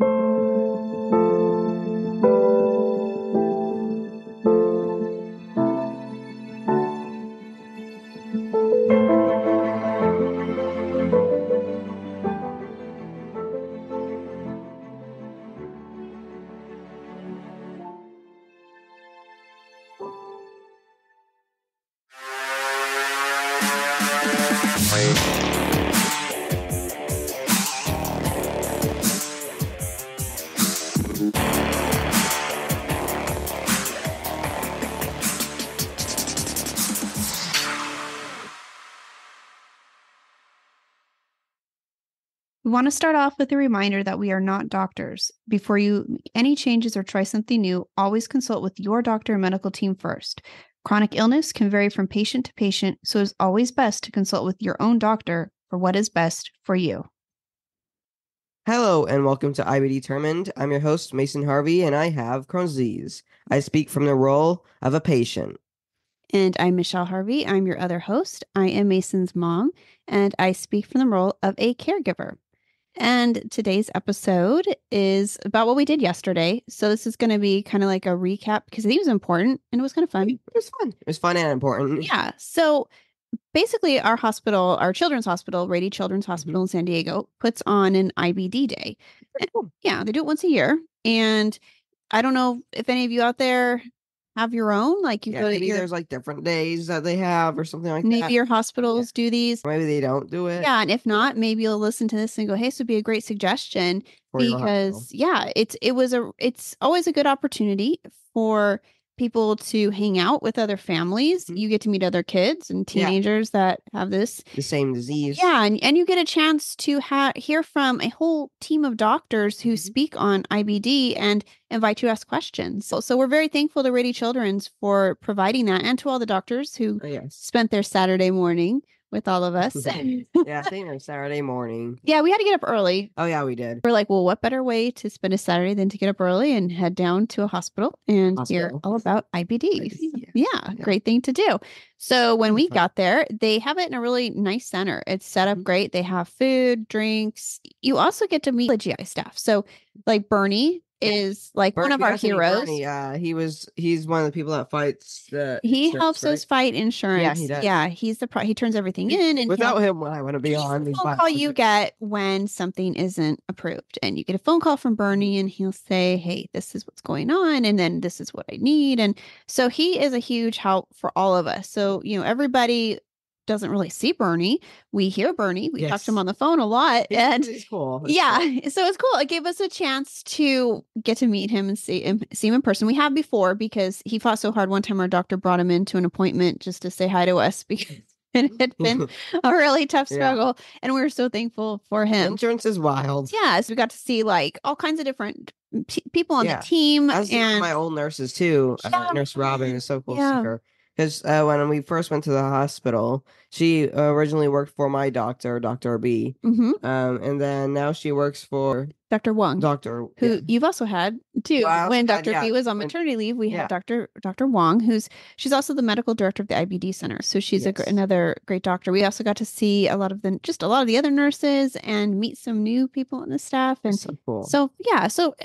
We want to start off with a reminder that we are not doctors. Before you make any changes or try something new, always consult with your doctor and medical team first. Chronic illness can vary from patient to patient, so it's always best to consult with your own doctor for what is best for you. Hello and welcome to IBD Determined. I'm your host, Mason Harvey, and I have Crohn's disease. I speak from the role of a patient. And I'm Michelle Harvey. I'm your other host. I am Mason's mom, and I speak from the role of a caregiver. And today's episode is about what we did yesterday. So this is going to be kind of like a recap because I think it was important and it was kind of fun. It was fun. It was fun and important. Yeah. So basically our hospital, our children's hospital, Rady Children's Hospital in San Diego, puts on an IBD day. Cool. Yeah, they do it once a year. And I don't know if any of you out there have your own, like you go to maybe there's like different days that they have or something like that. Maybe your hospitals do these. Maybe they don't do it. Yeah, and if not, maybe you'll listen to this and go, "Hey, this would be a great suggestion." For your Because hospital. it's always a good opportunity for people to hang out with other families. Mhm. You get to meet other kids and teenagers that have the same disease. Yeah, and you get a chance to hear from a whole team of doctors who speak on IBD and invite you to ask questions. So we're very thankful to Rady Children's for providing that, and to all the doctors who spent their Saturday morning with all of us. Yeah, I think it was Saturday morning. Yeah, we had to get up early. Oh, yeah, we did. We're like, well, what better way to spend a Saturday than to get up early and head down to a hospital and hear all about IBD. Yeah, great thing to do. So when we got there, they have it in a really nice center. It's set up great. They have food, drinks. You also get to meet the GI staff. So like Bernie is like one of our heroes. Bernie, he's one of the people that fights he helps us fight insurance. Yeah, he does. Yeah, he's he turns everything in, and without him, I want to be on the phone call you get when something isn't approved, and you get a phone call from Bernie, and he'll say, "Hey, this is what's going on, and then this is what I need." And so he is a huge help for all of us. So everybody doesn't really see Bernie. We hear Bernie. We talk to him on the phone a lot. It's cool. So it's cool. It gave us a chance to get to meet him and see him in person. We have before because he fought so hard. One time our doctor brought him into an appointment just to say hi to us because it had been a really tough struggle. And we were so thankful for him. Insurance is wild. Yeah. So we got to see like all kinds of different people on the team. And my old nurses too. Nurse Robin is so cool to see her. Because when we first went to the hospital, she originally worked for my doctor, Dr. B. And then now she works for Dr. Wong, who you've also had too. When Dr. B was on maternity leave, we had Dr. Wong, she's also the medical director of the IBD Center. So she's another great doctor. We also got to see a lot of the other nurses and meet some new people in the staff. And so cool. So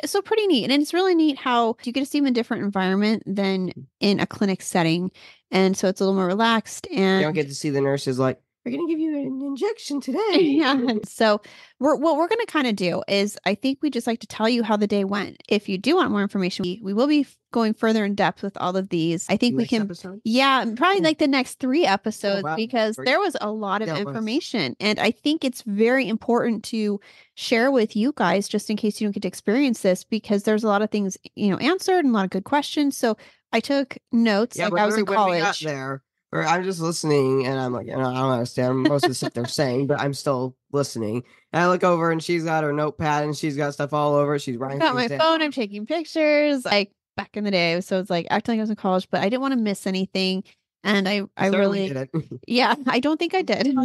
so pretty neat. And it's really neat how you get to see them in a different environment than in a clinic setting. And so it's a little more relaxed. And you don't get to see the nurses like, we're going to give you an injection today. So what we're going to kind of do is I think we just like to tell you how the day went. If you do want more information, we will be going further in depth with all of these. I think we can. Probably like the next 3 episodes because there was a lot of information. And I think it's very important to share with you guys just in case you don't get to experience this because there's a lot of things, answered and a lot of good questions. So I took notes like I was in college. When we got there, I'm just listening and I'm like, I don't understand most of the stuff they're saying, but I'm still listening. And I look over and she's got her notepad and she's got stuff all over. She's writing. I've got my phone. I'm taking pictures like back in the day. So it's like acting like I was in college, but I didn't want to miss anything. And I really did it. I don't think I did.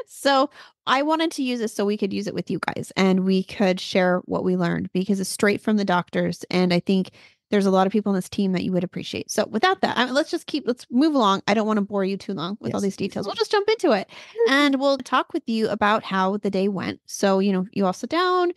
So I wanted to use this so we could use it with you guys and we could share what we learned because it's straight from the doctors. And I think there's a lot of people on this team that you would appreciate. So without that, let's move along. I don't want to bore you too long with all these details. We'll just jump into it and we'll talk with you about how the day went. So, you all sit down.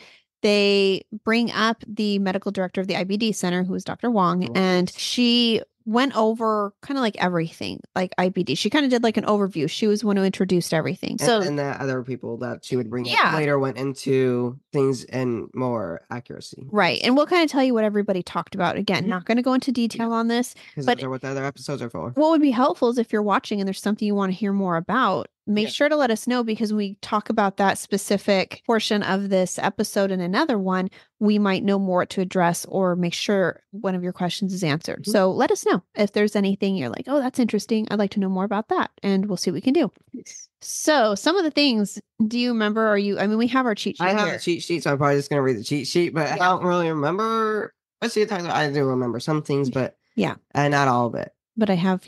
they bring up the medical director of the IBD Center, who is Dr. Wong, and she went over kind of like everything, like IBD. She kind of did like an overview. She was one who introduced everything. And the other people that she would bring up later went into things in more accuracy. Right. And we'll kind of tell you what everybody talked about. Again, not going to go into detail on this. But those are what the other episodes are for. What would be helpful is if you're watching and there's something you want to hear more about, make sure to let us know, because when we talk about that specific portion of this episode in another one, we might know more to address or make sure one of your questions is answered. So let us know if there's anything you're like, oh, that's interesting. I'd like to know more about that. And we'll see what we can do. So some of the things, do you remember? We have our cheat sheet. I have a cheat sheet, so I'm probably just going to read the cheat sheet, but I don't really remember. I do remember some things, but not all of it. But I have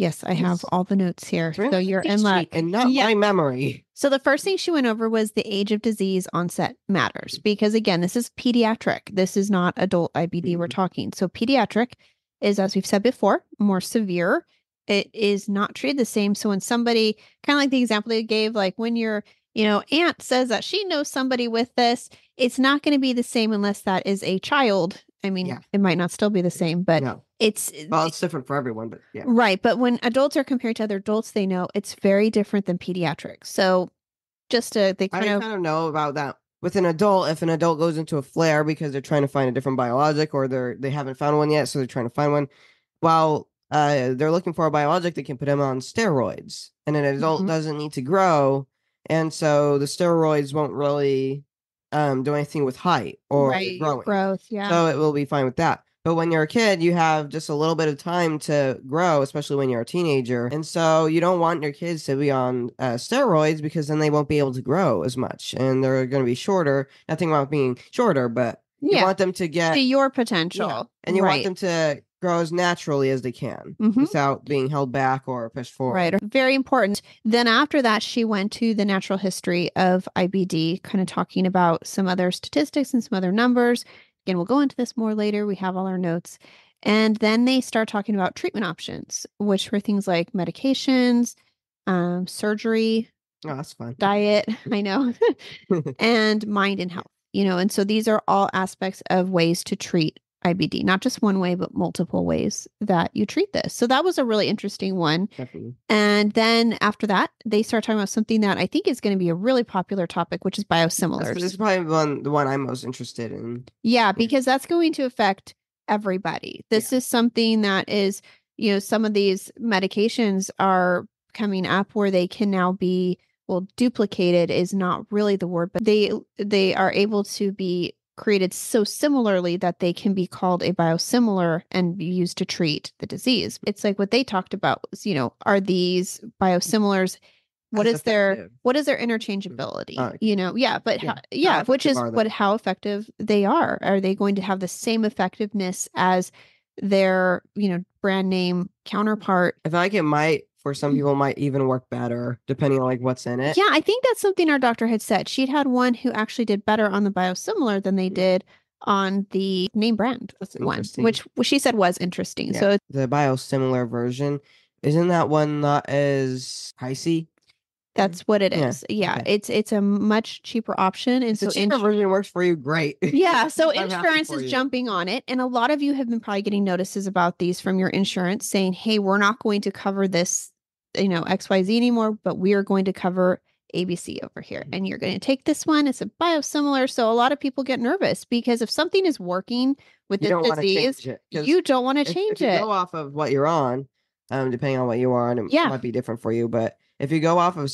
all the notes here. So you're in luck. And not my memory. So the first thing she went over was the age of disease onset matters. Because again, this is pediatric. This is not adult IBD we're talking. So pediatric is, as we've said before, more severe. It is not treated the same. So when somebody, kind of like the example they gave, like when your aunt says that she knows somebody with this, it's not going to be the same unless that is a child. I mean, it might not still be the same, but it's different for everyone, but right. But when adults are compared to other adults, they know it's very different than pediatrics. So I kind of know about that. With an adult, if an adult goes into a flare because they're trying to find a different biologic, or they haven't found one yet, so they're trying to find one, while they're looking for a biologic, they can put them on steroids, and an adult doesn't need to grow, and so the steroids won't really do anything with height or growth. So it will be fine with that. But when you're a kid, you have just a little bit of time to grow, especially when you're a teenager. And so you don't want your kids to be on steroids, because then they won't be able to grow as much and they're going to be shorter. Nothing wrong with being shorter, but you want them to get to your potential. And you want them to grow as naturally as they can without being held back or pushed forward. Right. Very important. Then after that, she went to the natural history of IBD, kind of talking about some other statistics and some other numbers. Again, we'll go into this more later. We have all our notes. And then they start talking about treatment options, which were things like medications, surgery. Oh, that's fun. Diet, I know. And mind and health, and so these are all aspects of ways to treat IBD, not just one way, but multiple ways that you treat this. So that was a really interesting one. Definitely. And then after that, they start talking about something that I think is going to be a really popular topic, which is biosimilars. This is probably the one I'm most interested in. Yeah, because that's going to affect everybody. This is something that is, some of these medications are coming up where they can now be, duplicated is not really the word, but they are able to be created so similarly that they can be called a biosimilar and be used to treat the disease. It's like what they talked about was, are these biosimilars, what is their interchangeability? Which is how effective they are. Are they going to have the same effectiveness as their, brand name counterpart? I feel like it might, for some people, might even work better depending on like what's in it. Yeah, I think that's something our doctor had said. She'd had one who actually did better on the biosimilar than they did on the name brand one, which she said was interesting. Yeah. So the biosimilar version, isn't that one not as pricey? That's what it is. Yeah. Okay. It's a much cheaper option. And the cheaper version works for you. Great. Yeah. So insurance is jumping on it. And a lot of you have been probably getting notices about these from your insurance saying, hey, we're not going to cover this, XYZ anymore, but we are going to cover ABC over here. And you're going to take this one. It's a biosimilar. So a lot of people get nervous because if something is working with this disease, you don't want to change it. If you go off of what you're on, depending on what you are on, it might be different for you. But if you go off of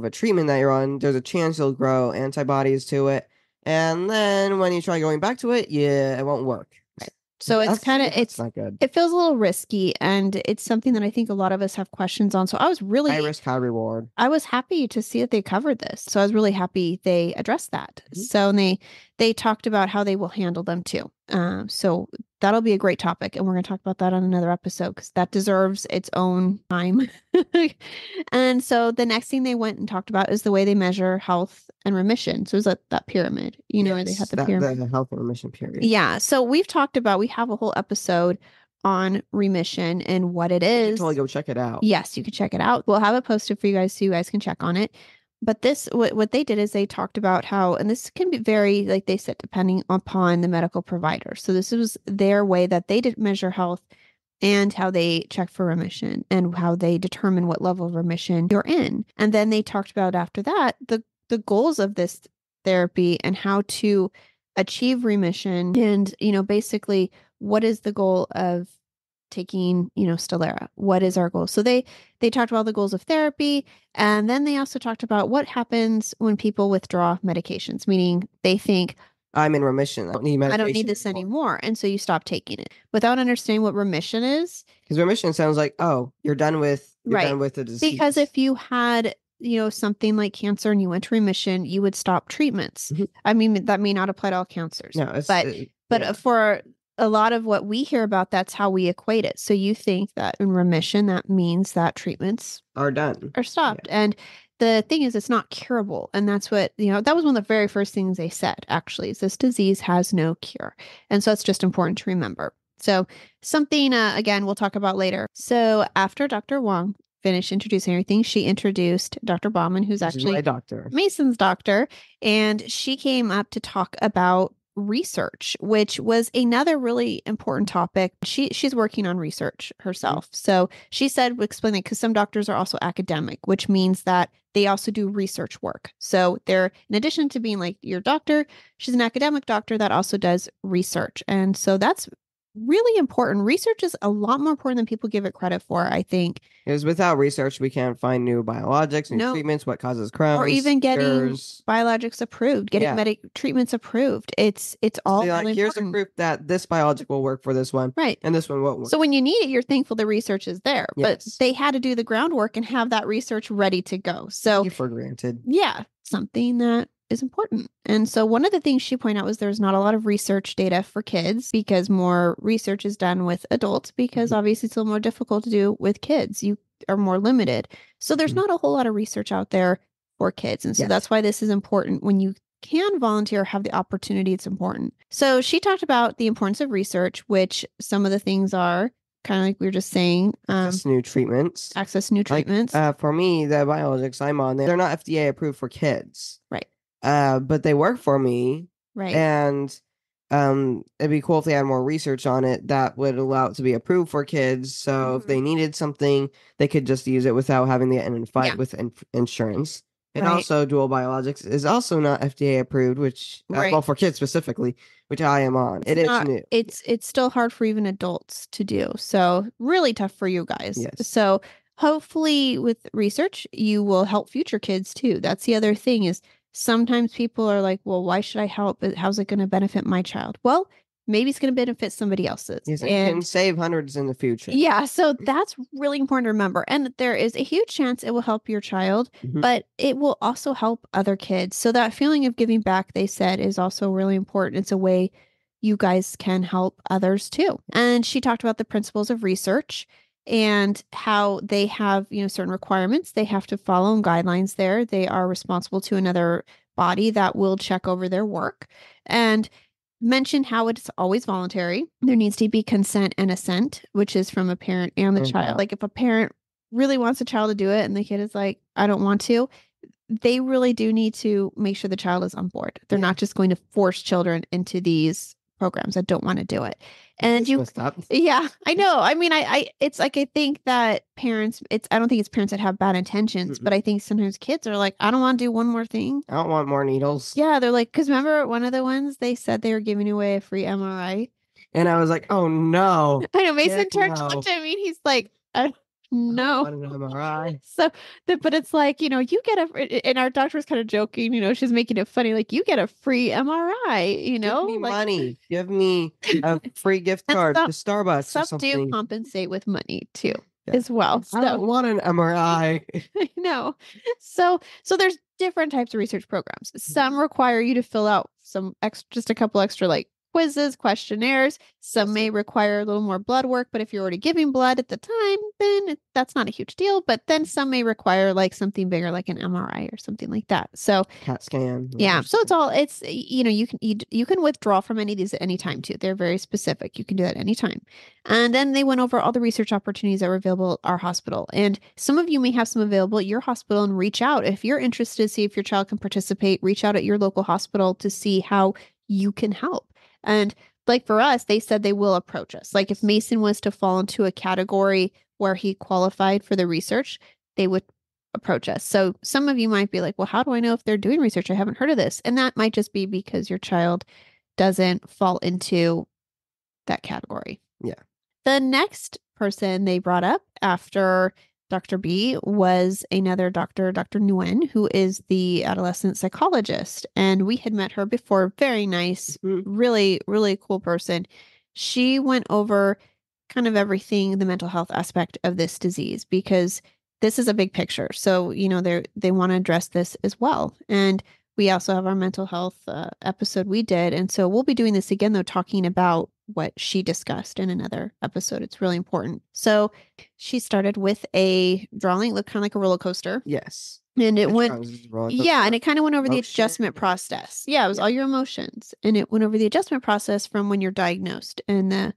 a treatment that you're on, there's a chance you'll grow antibodies to it. And then when you try going back to it, it won't work. Right. So it's not good. It feels a little risky, and it's something that I think a lot of us have questions on. So I was really high risk, high reward. I was happy to see that they covered this. So I was really happy they addressed that. Mm-hmm. So they talked about how they will handle them too. So that'll be a great topic, and we're going to talk about that on another episode because that deserves its own time. And so the next thing they went and talked about is the way they measure health and remission. So it was that pyramid, where they had the pyramid. The health and remission period. Yeah. So we have a whole episode on remission and what it is. You can totally go check it out. Yes, you can check it out. We'll have it posted for you guys so you guys can check on it. But this, what they did is they talked about how, and this can be very, like they said, depending upon the medical provider. So this was their way that they did measure health and how they check for remission and how they determine what level of remission you're in. And then they talked about after that, the goals of this therapy and how to achieve remission and, basically what is the goal of taking, Stelara? What is our goal? So they talked about the goals of therapy. And then they also talked about what happens when people withdraw medications, meaning they think, I'm in remission. I don't need medication. I don't need this anymore. And so you stop taking it without understanding what remission is. Because remission sounds like, oh, you're done with the disease. Because if you had, something like cancer and you went to remission, you would stop treatments. Mm-hmm. I mean, that may not apply to all cancers. No, but for a lot of what we hear about, that's how we equate it. So you think that in remission, that means that treatments are done, are stopped. Yeah. And the thing is, it's not curable. And that's what, that was one of the very first things they said, actually, is this disease has no cure. And so it's just important to remember. So something, again, we'll talk about later. So after Dr. Wong finished introducing everything, she introduced Dr. Bauman, who's actually my doctor, Mason's doctor. And she came up to talk about research, which was another really important topic. She's working on research herself. Mm-hmm. So she said, explain it, because some doctors are also academic, which means that they also do research work. So they're, in addition to being like your doctor, she's an academic doctor that also does research. And so that's really important. Research is a lot more important than people give it credit for, I think. Because without research, we can't find new biologics, new treatments, what causes Crohn's, or even getting biologics approved, getting treatments approved. It's all really here's a proof that this biologic will work for this one, right? And this one won't work. So when you need it, you're thankful the research is there. Yes. But they had to do the groundwork and have that research ready to go. So take it for granted. Yeah, something that is important. And so one of the things she pointed out was there's not a lot of research data for kids because more research is done with adults because obviously it's a little more difficult to do with kids. You are more limited. So there's not a whole lot of research out there for kids. And so that's why this is important. When you can volunteer, have the opportunity, it's important. So she talked about the importance of research, which some of the things are kind of like we were just saying. Access new treatments. For me, the biologics I'm on, they're not FDA approved for kids. Right. But they work for me. Right. And it'd be cool if they had more research on it that would allow it to be approved for kids. So if they needed something, they could just use it without having to get in a fight with insurance. And also dual biologics is also not FDA approved, which, well, for kids specifically, which I am on. It's new. It's still hard for even adults to do. So really tough for you guys. Yes. So hopefully with research, you will help future kids too. That's the other thing is sometimes people are like, well, why should I help? How's it going to benefit my child? Well, maybe it's going to benefit somebody else's. Yes, it can save hundreds in the future. Yeah, so that's really important to remember. And there is a huge chance it will help your child, but it will also help other kids. So that feeling of giving back, they said, is also really important. It's a way you guys can help others too. And she talked about the principles of research and how they have, certain requirements they have to follow and guidelines there. They are responsible to another body that will check over their work. And mention how it's always voluntary. There needs to be consent and assent, which is from a parent and the child. Like if a parent really wants a child to do it and the kid is like, I don't want to, they really do need to make sure the child is on board. They're not just going to force children into these programs that don't want to do it. And yeah, I know. I mean, it's like, I think that parents, I don't think it's parents that have bad intentions, but I think sometimes kids are like, I don't want to do one more thing. I don't want more needles. Yeah. They're like, cause remember one of the ones they said they were giving away a free MRI. And I was like, oh no. I know. Mason turned to look at me and he's like, no. An MRI. So, but it's like, you get and our doctor was kind of joking, she's making it funny. Like you get a free MRI, Give me money. Give me a free gift card to Starbucks or something. Some do compensate with money too, as well. So, I don't want an MRI. I know. So there's different types of research programs. Some require you to fill out just a couple extra quizzes, questionnaires. Some may require a little more blood work, but if you're already giving blood at the time, then that's not a huge deal. But then some may require like something bigger, like an MRI or something like that. So CAT scan. yeah. So you can withdraw from any of these at any time too. They're very specific. You can do that anytime. And then they went over all the research opportunities that were available at our hospital. And some of you may have some available at your hospital, and reach out. If you're interested to see if your child can participate, reach out at your local hospital to see how you can help. And like for us, they said they will approach us. Like if Mason was to fall into a category where he qualified for the research, they would approach us. So some of you might be like, well, how do I know if they're doing research? I haven't heard of this. And that might just be because your child doesn't fall into that category. Yeah. The next person they brought up after Dr. B was another doctor, Dr. Nguyen, who is the adolescent psychologist. And we had met her before. Very nice, really, really cool person. She went over kind of everything, the mental health aspect of this disease, because this is a big picture. So, they want to address this as well. And we also have our mental health episode we did. And so we'll be doing this again, though, talking about what she discussed in another episode. It's really important. So she started with a drawing, looked kind of like a roller coaster. Yes. And it went, and it kind of went over the adjustment process. Yeah, it was all your emotions. And it went over the adjustment process from when you're diagnosed and the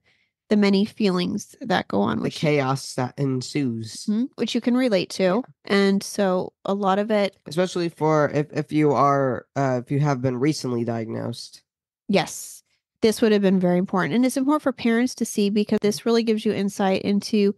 many feelings that go on. The chaos that ensues. Which you can relate to. Yeah. And so a lot of it. Especially for if you have been recently diagnosed. Yes. This would have been very important. And it's important for parents to see, because this really gives you insight into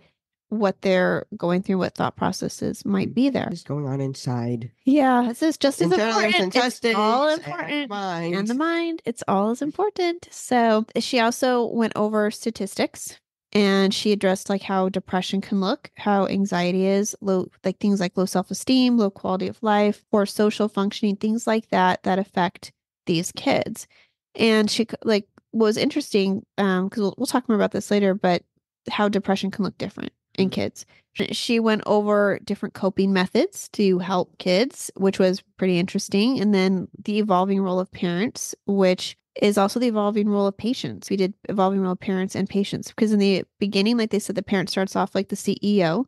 what they're going through, what thought processes might be there. What's going on inside. Yeah, this is just as important. It's all important. And the mind. It's all as important. So she also went over statistics, and she addressed like how depression can look, how anxiety is, like things like low self-esteem, low quality of life, poor social functioning, things like that affect these kids. And she was interesting, because we'll talk more about this later, but how depression can look different in kids. She went over different coping methods to help kids, which was pretty interesting. And then the evolving role of parents, which is also the evolving role of patients. We did evolving role of parents and patients, because in the beginning, like they said, the parent starts off like the CEO.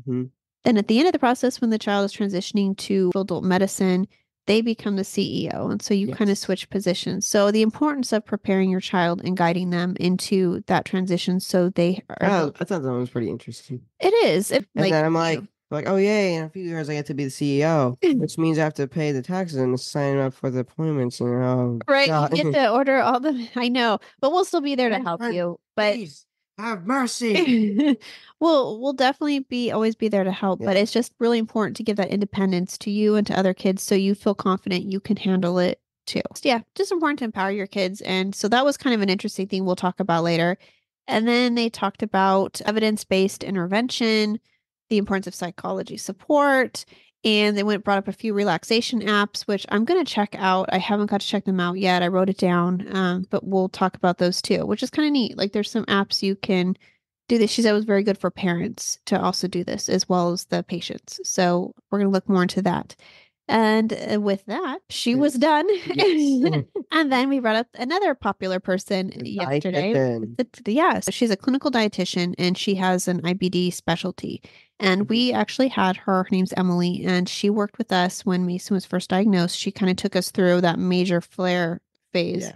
And at the end of the process, when the child is transitioning to adult medicine, they become the CEO. And so you kind of switch positions. So the importance of preparing your child and guiding them into that transition, so they are. Oh, I thought that was pretty interesting. It is. And then I'm like, oh, yay, in a few years I get to be the CEO, which means I have to pay the taxes and sign up for the appointments. Right. God. You get to order all the, I know, but we'll still be there to help you. But please, have mercy. We'll definitely always be there to help, but it's just really important to give that independence to you and to other kids, so you feel confident you can handle it too. Yeah, just important to empower your kids. And so that was kind of an interesting thing we'll talk about later. And then they talked about evidence-based intervention, the importance of psychology support, and they brought up a few relaxation apps, which I'm going to check out. I haven't got to check them out yet. I wrote it down, but we'll talk about those too, which is kind of neat. Like there's some apps you can do this. She said it was very good for parents to also do this as well as the patients. So we're going to look more into that. And with that, she was done. Yes. And then we brought up another popular person yesterday. So she's a clinical dietitian, and she has an IBD specialty. And we actually had her name's Emily, and she worked with us when Mason was first diagnosed. She kind of took us through that major flare phase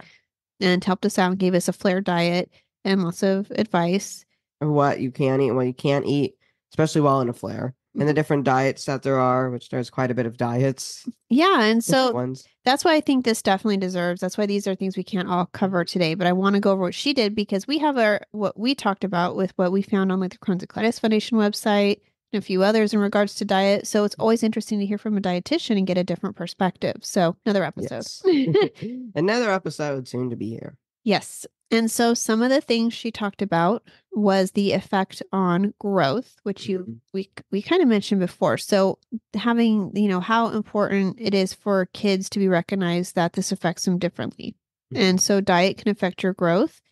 and helped us out and gave us a flare diet and lots of advice. What you can eat and what you can't eat, especially while in a flare. And the different diets that there are, which there's quite a bit of diets. Yeah. And so that's why I think this definitely deserves. That's why these are things we can't all cover today. But I want to go over what she did, because we have what we talked about with what we found on like the Crohn's and Colitis Foundation website and a few others in regards to diet. So it's always interesting to hear from a dietitian and get a different perspective. So another episode. Yes. Another episode soon to be here. Yes. And so some of the things she talked about was the effect on growth, which we kind of mentioned before. So having, how important it is for kids to be recognized that this affects them differently. And so diet can affect your growth.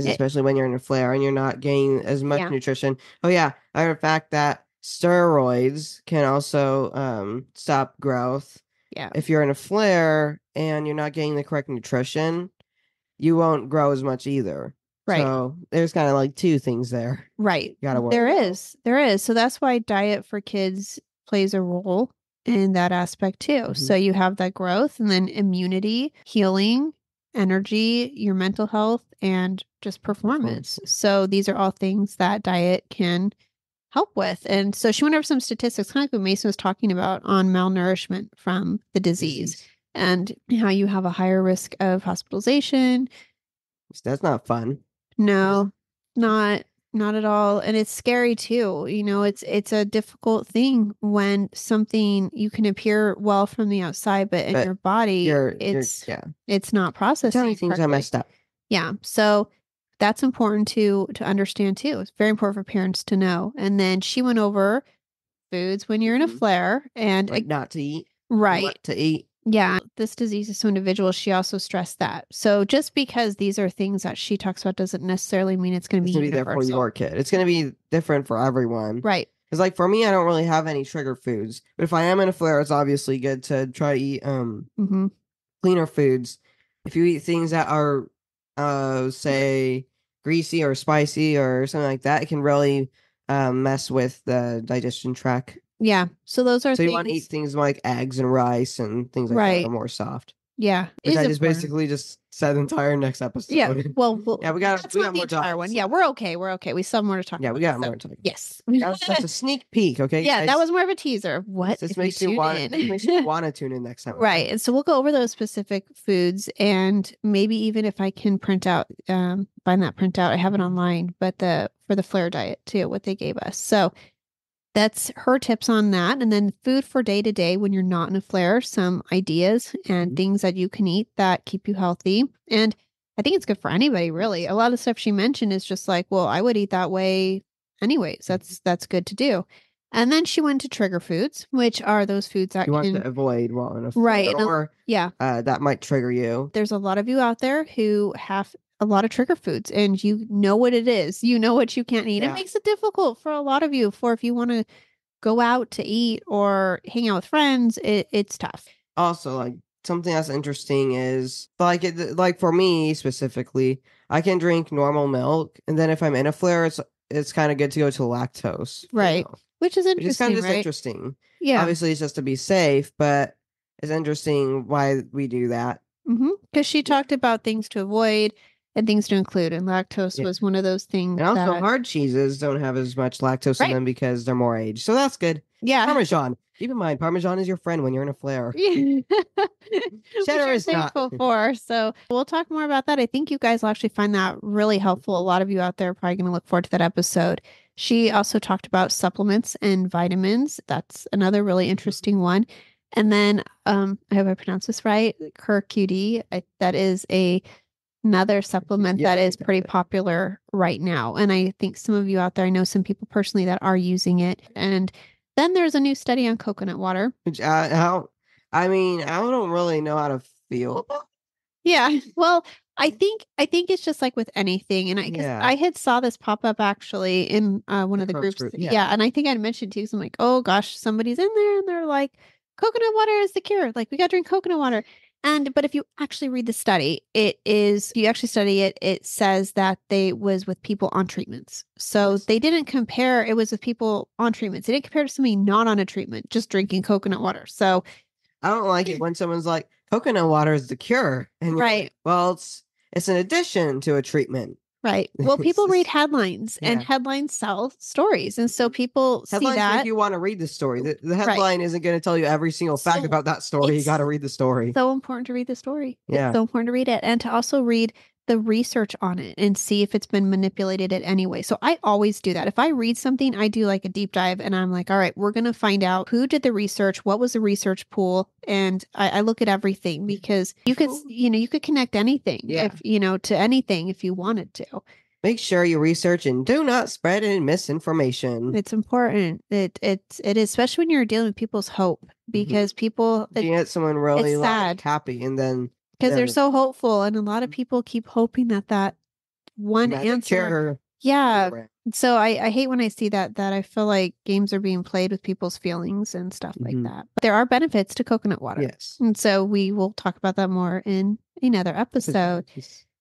Especially when you're in a flare and you're not getting as much nutrition. Oh yeah. I heard the fact that steroids can also stop growth. Yeah. If you're in a flare and you're not getting the correct nutrition, you won't grow as much either. Right. So there's kind of like two things there. Right. Gotta work. There is. So that's why diet for kids plays a role in that aspect too. So you have that growth and then immunity, healing, energy, your mental health, and just performance. So these are all things that diet can help with. And so she went over some statistics, kind of like what Mason was talking about on malnourishment from the disease and how you have a higher risk of hospitalization. That's not fun. No, not at all. And it's scary too. You know, it's a difficult thing when something you can appear well from the outside, but in your body, it's not processing. Things are messed up. Yeah. So that's important to understand too. It's very important for parents to know. And then she went over foods when you're in a flare and not to eat. Right. What to eat. Yeah, this disease is so individual. She also stressed that. So just because these are things that she talks about doesn't necessarily mean it's going to be there for your kid. It's going to be different for everyone. Right. Because like for me, I don't really have any trigger foods. But if I am in a flare, it's obviously good to try to eat cleaner foods. If you eat things that are, say, greasy or spicy or something like that, it can really mess with the digestion tract. Yeah. So those are so you want to eat things like eggs and rice and things like that are more soft. Yeah. Which I just basically just said the entire next episode. Yeah. Well, yeah, we got more time. One. Yeah, we're okay. We still have more to talk about. Yeah, we got more time. Yes. That's a sneak peek, okay? Yeah, that was more of a teaser. What? This makes you want to tune in next time. Right. And so we'll go over those specific foods and maybe even if I can find that printout, I have it online, but for the flare diet too, what they gave us. So that's her tips on that. And then food for day to day when you're not in a flare, some ideas and things that you can eat that keep you healthy. And I think it's good for anybody, really. A lot of stuff she mentioned is just like, well, I would eat that way anyways. That's good to do. And then she went to trigger foods, which are those foods that you want to avoid while in a flare. Right. Or that might trigger you. There's a lot of you out there who have a lot of trigger foods and you know what it is. You know what you can't eat. It makes it difficult for a lot of you if you want to go out to eat or hang out with friends. It's tough. Also, like something that's interesting is like for me specifically, I can drink normal milk, and then if I'm in a flare, it's kind of good to go to lactose. Right. Which is interesting. It's kind of just interesting. Yeah. Obviously, it's just to be safe, but it's interesting why we do that. Because she talked about things to avoid and things to include, and lactose was one of those things. And also, hard cheeses don't have as much lactose in them because they're more aged, so that's good. Yeah. Parmesan. Keep in mind, Parmesan is your friend when you're in a flare. Cheddar is not. So we'll talk more about that. I think you guys will actually find that really helpful. A lot of you out there are probably going to look forward to that episode. She also talked about supplements and vitamins. That's another really interesting one. And then, I hope I pronounced this right, curcumin. That is another supplement that is pretty popular right now. And I think some of you out there, I know some people personally that are using it. And then there's a new study on coconut water. Which I don't really know how to feel. Yeah. Well, I think it's just like with anything. And I had saw this pop up actually in one of the groups. Yeah. And I think I'd mentioned too, so I'm like, oh gosh, somebody's in there and they're like, coconut water is the cure. Like we got to drink coconut water. But if you actually read the study, it says that they was with people on treatments. So they didn't compare, it was with people on treatments. They didn't compare to somebody not on a treatment, just drinking coconut water. So I don't like it when someone's like, coconut water is the cure. And right. Well, it's an addition to a treatment. Right. Well, people read headlines and headlines sell stories. And so people see that. Make you want to read the story. The headline isn't going to tell you every single fact about that story. You got to read the story. So important to read the story. Yeah. It's so important to read it and to also read the research on it and see if it's been manipulated in any way. So I always do that. If I read something, I do like a deep dive and I'm like, all right, we're going to find out who did the research, what was the research pool. And I look at everything because you could connect anything to anything if you wanted to. Make sure you research and do not spread any misinformation. It's important. It is, especially when you're dealing with people's hope because people you get someone really sad. Happy and then because they're so hopeful and a lot of people keep hoping that one answer. Yeah. So I hate when I see that I feel like games are being played with people's feelings and stuff like that. But there are benefits to coconut water. Yes. And so we will talk about that more in another episode.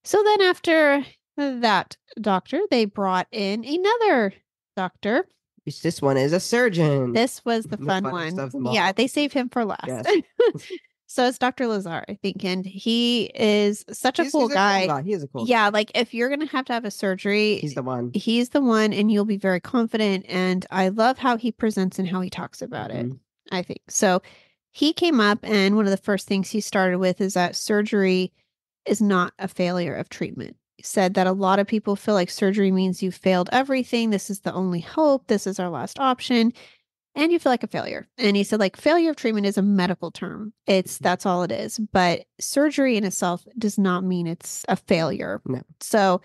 So then after that doctor, they brought in another doctor. This one is a surgeon. This was the fun one. Yeah, they saved him for last. Yes. So it's Dr. Lazar, I think, and he is such a cool guy. He is a cool guy. Yeah, like if you're going to have a surgery, he's the one. He's the one, and you'll be very confident. And I love how he presents and how he talks about it, I think. So he came up, and one of the first things he started with is that surgery is not a failure of treatment. He said that a lot of people feel like surgery means you failed everything. This is the only hope. This is our last option. And you feel like a failure. And he said, like, failure of treatment is a medical term. That's all it is. But surgery in itself does not mean it's a failure. No. So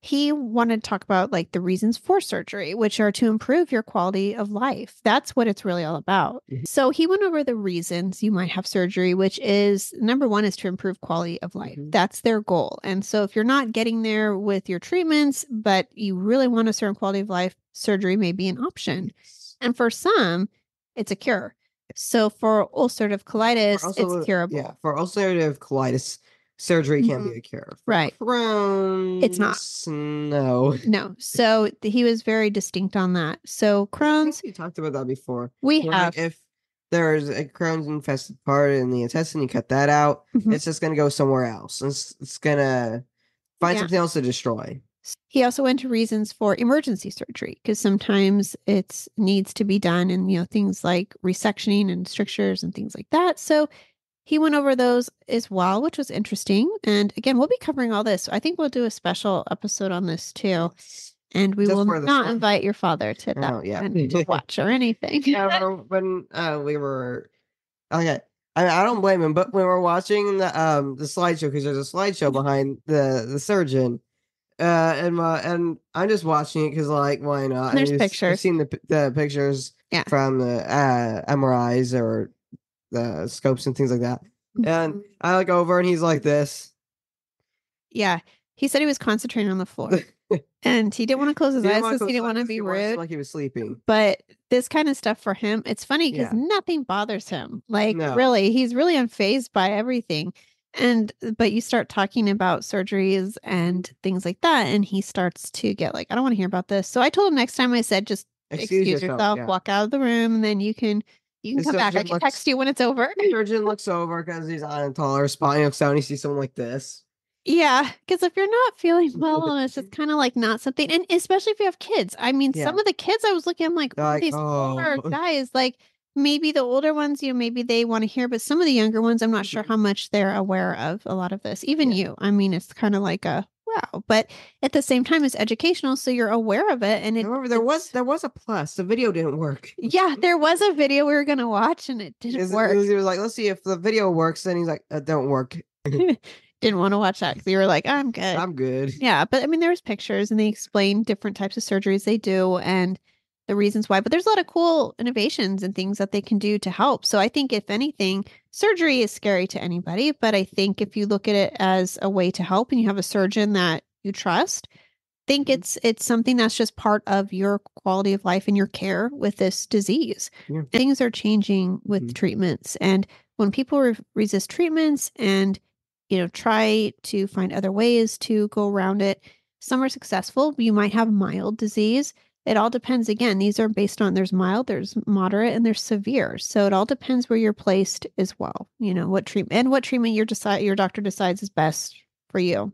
he wanted to talk about like the reasons for surgery, which are to improve your quality of life. That's what it's really all about. So he went over the reasons you might have surgery, which is number one is to improve quality of life. That's their goal. And so if you're not getting there with your treatments, but you really want a certain quality of life, surgery may be an option. And for some, it's a cure. So for ulcerative colitis, it's curable. Yeah, for ulcerative colitis, surgery can be a cure. For right. Crohn's, it's not. No. No. So he was very distinct on that. So Crohn's. We talked about that before. We have. If there's a Crohn's infested part in the intestine, you cut that out. It's just going to go somewhere else. It's going to find something else to destroy. He also went to reasons for emergency surgery because sometimes it needs to be done and, things like resectioning and strictures and things like that. So he went over those as well, which was interesting. And again, we'll be covering all this. So I think we'll do a special episode on this too. And we will not invite your father to that to watch or anything. When we were, okay. I don't blame him, but when we're watching the slideshow, because there's a slideshow behind the surgeon. And I'm just watching it because, like, why not? There's pictures. I've seen the pictures from the MRIs or the scopes and things like that. And I look over and he's like this. Yeah. He said he was concentrating on the floor. And he didn't want to close his eyes because he didn't want to be rude. Like he was sleeping. But this kind of stuff for him, it's funny because nothing bothers him. Like, really, he's really unfazed by everything. But you start talking about surgeries and things like that, and he starts to get like, I don't want to hear about this. So I told him next time, I said, just excuse yourself, walk out of the room, and then you can come back. I can text you when it's over. The surgeon looks over because he's on a taller spot. He looks down, he sees someone like this. Yeah, because if you're not feeling well, and it's just kind of like not something, and especially if you have kids. I mean, some of the kids I was looking, I'm like, these older guys, like, maybe the older ones, maybe they want to hear, but some of the younger ones, I'm not sure how much they're aware of a lot of this. Even you. I mean, it's kind of like a wow, but at the same time, it's educational, so you're aware of it. And however, there was a plus. The video didn't work. Yeah, there was a video we were gonna watch, and it didn't work. He was like, let's see if the video works. Then he's like, it don't work. Didn't want to watch that because you were like, I'm good. I'm good. Yeah, but I mean, there's pictures, and they explain different types of surgeries they do, and the reasons why, but there's a lot of cool innovations and things that they can do to help. So I think if anything, surgery is scary to anybody, but I think if you look at it as a way to help and you have a surgeon that you trust, think it's something that's just part of your quality of life and your care with this disease. Things are changing with treatments. And when people resist treatments and, try to find other ways to go around it, some are successful. You might have mild disease. It all depends. Again, these are based on there's mild, there's moderate, and there's severe. So it all depends where you're placed as well. What treatment your doctor decides is best for you.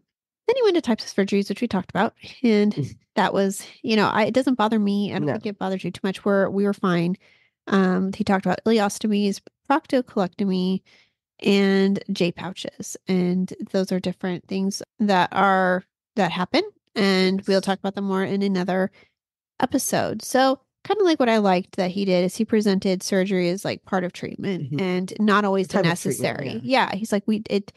Then he went to types of surgeries, which we talked about. And that was, it doesn't bother me. I don't think it bothers you too much. We were fine. He talked about ileostomies, proctocolectomy, and J pouches. And those are different things that happen. And we'll talk about them more in another episode. So kind of like what I liked that he did is he presented surgery as like part of treatment and not always necessary. Yeah. He's like, it's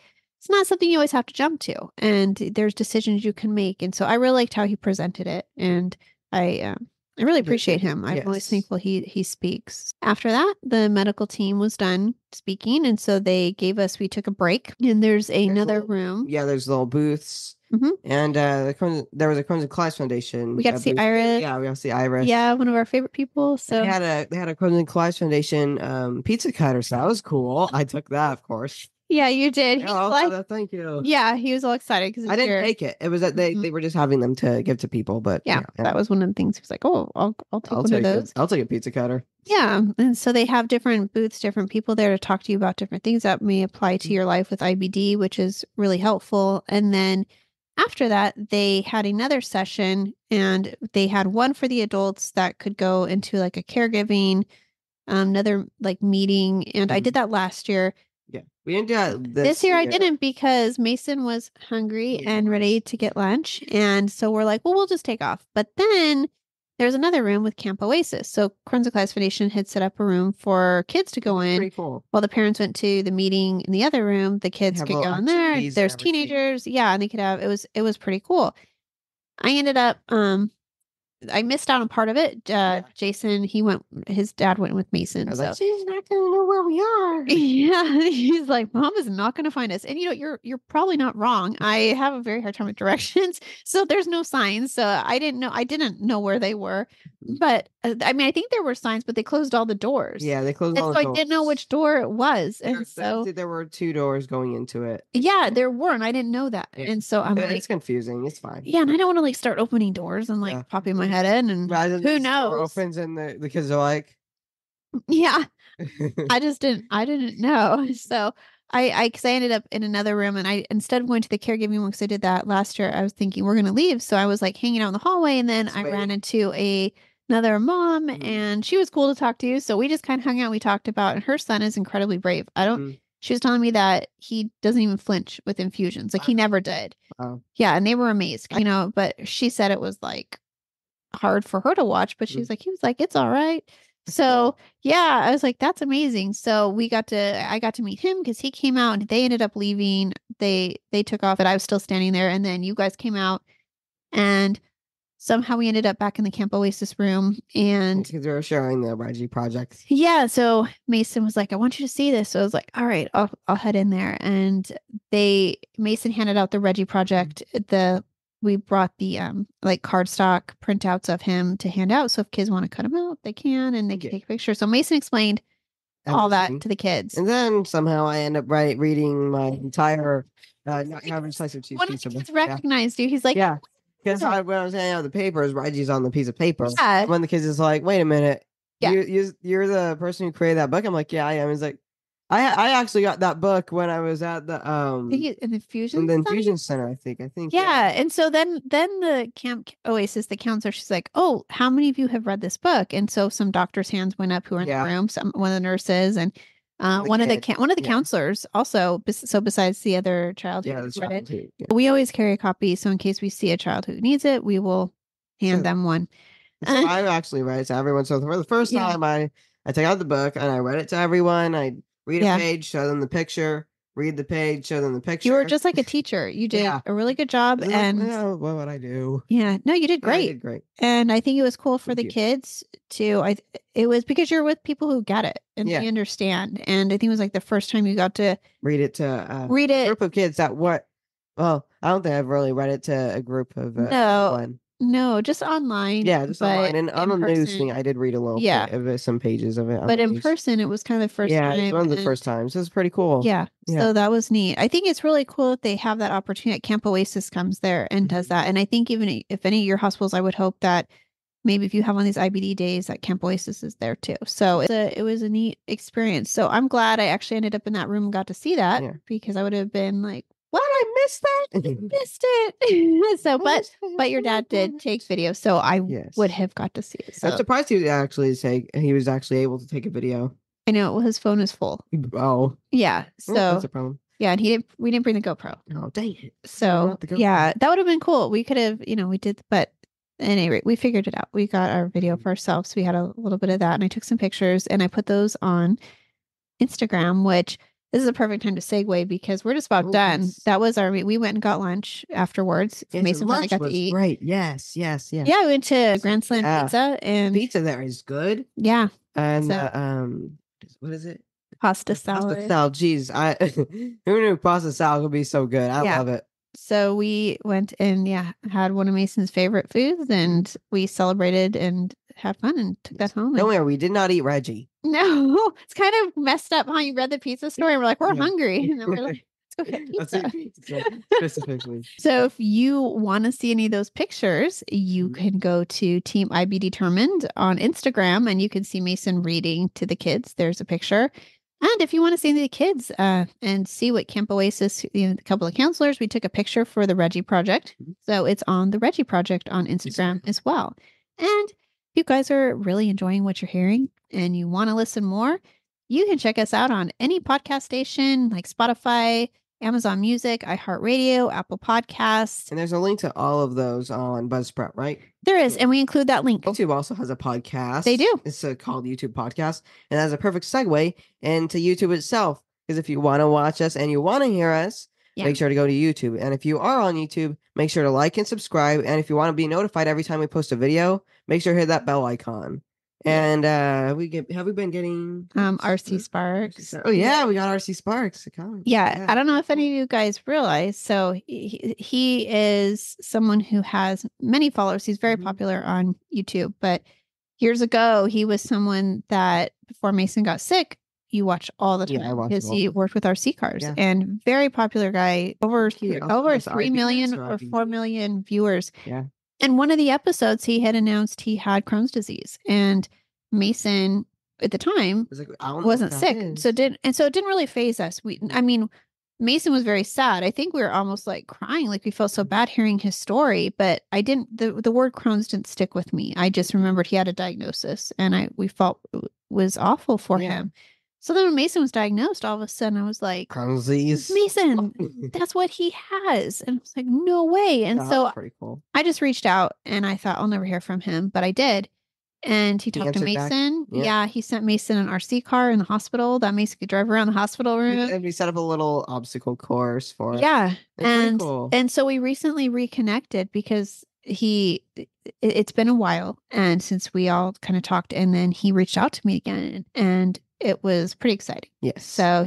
not something you always have to jump to, and there's decisions you can make. And so I really liked how he presented it, and I really appreciate him. I'm always thankful he speaks. After that, the medical team was done speaking, and so we took a break, and there's another room. Yeah, there's little booths. And there was a Crohn's and Colitis Foundation. We got to see Iris. Yeah, we got to see Iris. Yeah, one of our favorite people. So they had a Crohn's and Colitis Foundation pizza cutter, so that was cool. I took that, of course. Yeah, you did. He's like, thank you. Yeah, he was all excited because I didn't take it. It was that they were just having them to give to people, but yeah, that was one of the things. He was like, "Oh, I'll take one of those. I'll take a pizza cutter." Yeah, and so they have different booths, different people there to talk to you about different things that may apply to your life with IBD, which is really helpful. And then after that, they had another session, and they had one for the adults that could go into like a caregiving, another like meeting, and I did that last year. Yeah, we didn't do that This year I didn't because Mason was hungry and ready to get lunch. And so we're like, well, we'll just take off. But then there's another room with Camp Oasis. So Crohn's Class Foundation had set up a room for kids to go in. Pretty cool. While the parents went to the meeting in the other room, the kids could go in there. There's teenagers. Yeah, and they could have it was pretty cool. I ended up I missed out on part of it. Jason, his dad went with Mason. I was like, she's not going to know where we are. Yeah. He's like, Mom is not going to find us. And you're probably not wrong. I have a very hard time with directions. So there's no signs. So I didn't know where they were. But I mean, I think there were signs, but they closed all the doors. Yeah, they closed all the doors. So I didn't know which door it was. And so there were 2 doors going into it. Yeah, there were, and I didn't know that. Yeah. And so I'm like, it's confusing. It's fine. Yeah, and I don't want to like start opening doors and like popping my head in, and who knows? Opens and the kids are like, yeah. I didn't know. So because I ended up in another room, and I, instead of going to the caregiving one, because I did that last year, I was thinking we're going to leave. So I was like hanging out in the hallway, and then I ran into another mom, and she was cool to talk to. So we just kind of hung out. We talked about, and her son is incredibly brave. She was telling me that he doesn't even flinch with infusions. Like he never did. Wow. Yeah. And they were amazed, but she said it was like hard for her to watch, but he was like, it's all right. So yeah, I was like, that's amazing. So I got to meet him because he came out, and they ended up leaving. They took off, but I was still standing there. And then you guys came out, and somehow we ended up back in the Camp Oasis room, and because we were showing the Rady project. Yeah. So Mason was like, I want you to see this. So I was like, all right, I'll head in there. And Mason handed out the Rady project. We brought the like cardstock printouts of him to hand out. So if kids want to cut them out, they can, and they can take a picture. So Mason explained all that to the kids. And then somehow I end up reading my entire average slice of cheese. One of the kids recognized you. He's like, yeah. Because when I was handing out the papers, Rady's on the piece of paper. Yeah. One of the kids is like, wait a minute. Yeah. You're the person who created that book? I'm like, yeah, I am. He's like, I actually got that book when I was at the in the infusion center, I think. Yeah. And so then the Camp Oasis, the counselor, she's like, oh, how many of you have read this book? And so some doctors' hands went up who were in the room, one of the nurses, and one of the counselors also. So besides the other child who read it, we always carry a copy. So in case we see a child who needs it, we will hand them one. So I actually read it to everyone. So for the first time, I took out the book and I read it to everyone. I read a page, show them the picture. Read the page, show them the picture. You were just like a teacher. You did a really good job. And what would I do? Yeah, no, you did great. I did great. And I think it was cool for the kids too. It was because you're with people who get it and they understand. And I think it was like the first time you got to read it to a group of kids I don't think I've really read it to a group of No, just online. Yeah, just online. And on the news thing, I did read a little bit of it, some pages of it. But in person, it was kind of the first time. Yeah, it's one of the first times. It was pretty cool. Yeah. So that was neat. I think it's really cool that they have that opportunity. Camp Oasis comes there and does that. And I think even if any of your hospitals, I would hope that maybe if you have one of these IBD days, that Camp Oasis is there too. So it was a neat experience. So I'm glad I actually ended up in that room and got to see that because I would have been like, what? I missed that. I missed it. So, but your dad did take video, so I would have got to see it. So. I'm surprised he was actually able to take a video. I know. Well, his phone is full. Oh. Yeah. So that's a problem. Yeah, and we didn't bring the GoPro. Oh, dang it. So yeah, that would have been cool. We could have, we did, but at any rate, we figured it out. We got our video for ourselves. We had a little bit of that, and I took some pictures, and I put those on Instagram, which. This is a perfect time to segue because we're just about done. Yes. That was we went and got lunch afterwards. Yes, Mason finally got to eat. Great. Yes. Yeah, we went to Grand Slam Pizza, and pizza there is good. Yeah. And what is it? Pasta salad. Pasta salad. Jeez, who knew pasta salad would be so good? I love it. So we went and had one of Mason's favorite foods, and we celebrated, and had fun and took that home. Don't worry, we did not eat Reggie. No, it's kind of messed up how you read the pizza story. And we're like, we're hungry. And then we're like, let's go get pizza. Specifically. So if you want to see any of those pictures, you can go to Team IB Determined on Instagram and you can see Mason reading to the kids. There's a picture. And if you want to see the kids and see what Camp Oasis, a couple of counselors, we took a picture for the Reggie Project. So it's on the Reggie Project on Instagram as well. And if you guys are really enjoying what you're hearing and you want to listen more, you can check us out on any podcast station like Spotify, Amazon Music, iHeartRadio, Apple Podcasts. And there's a link to all of those on Buzzsprout, right? There is, and we include that link. YouTube also has a podcast. They do. It's called YouTube Podcast, and that's a perfect segue into YouTube itself. Because if you want to watch us and you want to hear us, make sure to go to YouTube. And if you are on YouTube, make sure to like and subscribe. And if you want to be notified every time we post a video, make sure to hit that bell icon. And have we been getting RC Sparks? Oh yeah, we got RC Sparks. Yeah, I don't know if any of you guys realize. So he is someone who has many followers. He's very popular on YouTube. But years ago, he was someone that before Mason got sick, you watch all the time because he worked with RC cars and very popular guy. Over 3 million or 4 million viewers. Yeah. And one of the episodes, he had announced he had Crohn's disease, and Mason at the time wasn't sick, so it didn't really faze us. Mason was very sad. I think we were almost like crying, like we felt so bad hearing his story. But I didn't. The word Crohn's didn't stick with me. I just remembered he had a diagnosis, and we felt it was awful for him. So then when Mason was diagnosed, all of a sudden I was like, Crohn's disease. Mason, that's what he has. And I was like, no way. And so pretty cool. I just reached out and I thought I'll never hear from him, but I did. And he talked to Mason. Yeah, he sent Mason an RC car in the hospital that Mason could drive around the hospital room. And we set up a little obstacle course for it. Yeah. Cool. And so we recently reconnected because it's been a while and since we all kind of talked, and then he reached out to me again and it was pretty exciting. Yes. So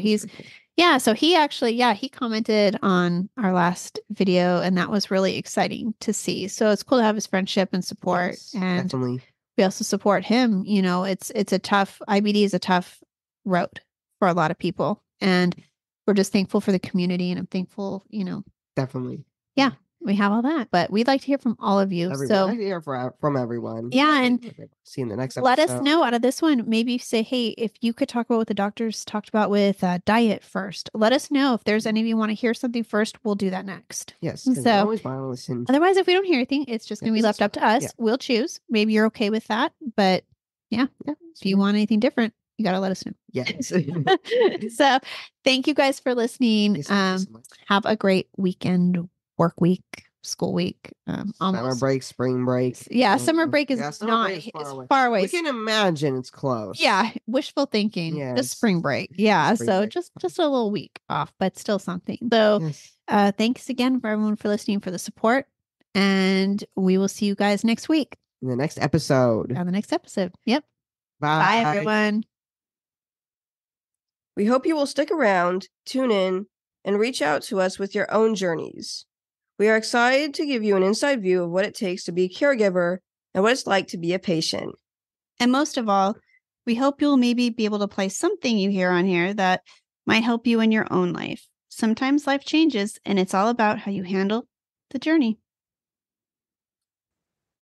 so he actually, he commented on our last video and that was really exciting to see. So it's cool to have his friendship and support. Yes, and definitely. We also support him. You know, it's a tough, IBD is a tough road for a lot of people. And we're just thankful for the community and I'm thankful, Definitely. Yeah. We have all that, but we'd like to hear from all of you. Everyone. So I'd like to hear from everyone. Yeah. And see in the next episode. Let us know out of this one. Maybe say, hey, if you could talk about what the doctors talked about with diet first, let us know if there's any of you want to hear something first. We'll do that next. Yes. So always want to listen. Otherwise, if we don't hear anything, it's just going to be left up to us. Yeah. We'll choose. Maybe you're okay with that, but if you want anything different, you got to let us know. Yes. So thank you guys for listening. Yes, have a great weekend, work week, school week. Summer break, spring break. Yeah, summer break is far away. We can imagine it's close. Yeah, wishful thinking. Yes. Just spring break. Yeah, break. Just a little week off, but still something. So thanks again for everyone for listening, for the support. And we will see you guys next week. In the next episode. On the next episode. Yep. Bye. Bye, everyone. We hope you will stick around, tune in, and reach out to us with your own journeys. We are excited to give you an inside view of what it takes to be a caregiver and what it's like to be a patient. And most of all, we hope you'll maybe be able to apply something you hear on here that might help you in your own life. Sometimes life changes, and it's all about how you handle the journey.